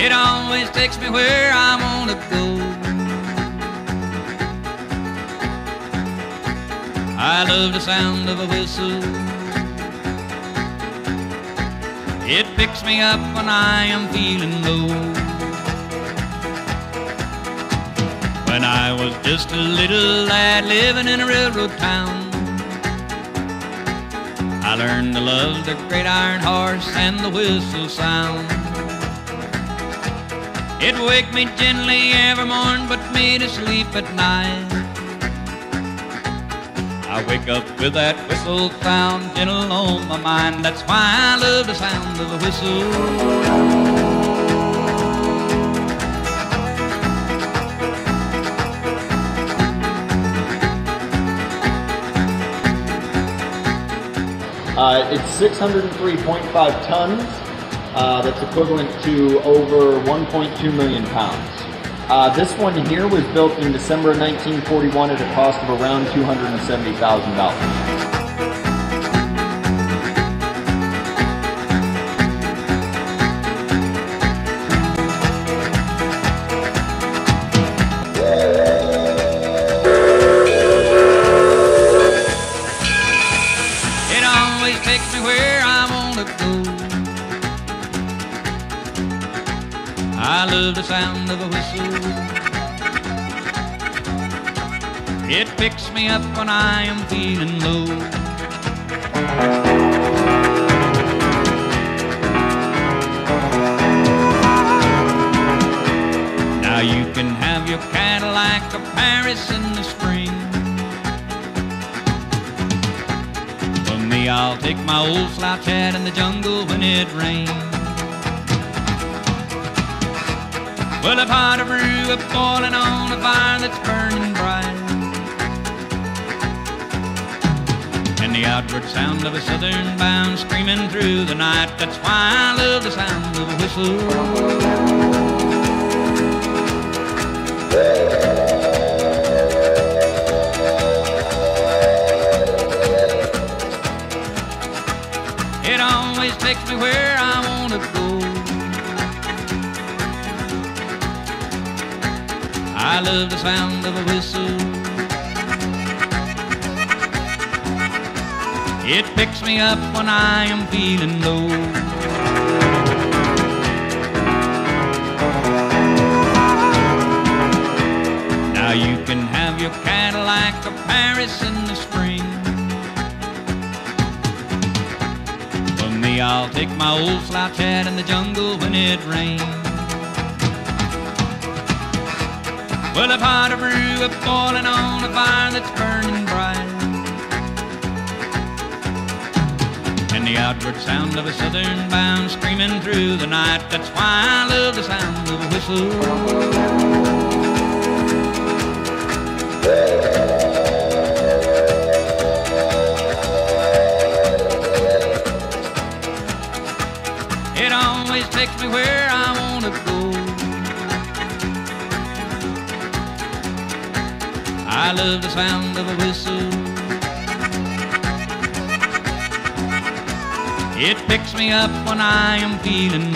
It always takes me where I want to go. I love the sound of a whistle. It picks me up when I am feeling low. When I was just a little lad living in a railroad town, I learned to love the great iron horse and the whistle sound. It'd wake me gently every morning, put me to sleep at night. I wake up with that whistle sound gentle on my mind. That's why I love the sound of a whistle. It's 603.5 tons. That's equivalent to over 1.2 million pounds. This one here was built in December of 1941 at a cost of around $270,000. It always takes me where I want to go. I love the sound of a whistle. It picks me up when I am feeling low. Now you can have your Cadillac of Paris in the spring. For me, I'll take my old slouch hat in the jungle when it rains. Well, I've had a brew of boiling on a fire that's burning bright, and the outward sound of a southern bound screaming through the night. That's why I love the sound of a whistle. It always takes me where I want to go. I love the sound of a whistle. It picks me up when I am feeling low. Now you can have your Cadillac of Paris in the spring. For me, I'll take my old slouch hat in the jungle when it rains. Well, I've had a brew of boiling on a fire that's burning bright, and the outward sound of a southern bound screaming through the night. That's why I love the sound of a whistle. It always takes me where I want to go. I love the sound of a whistle. It picks me up when I am feeling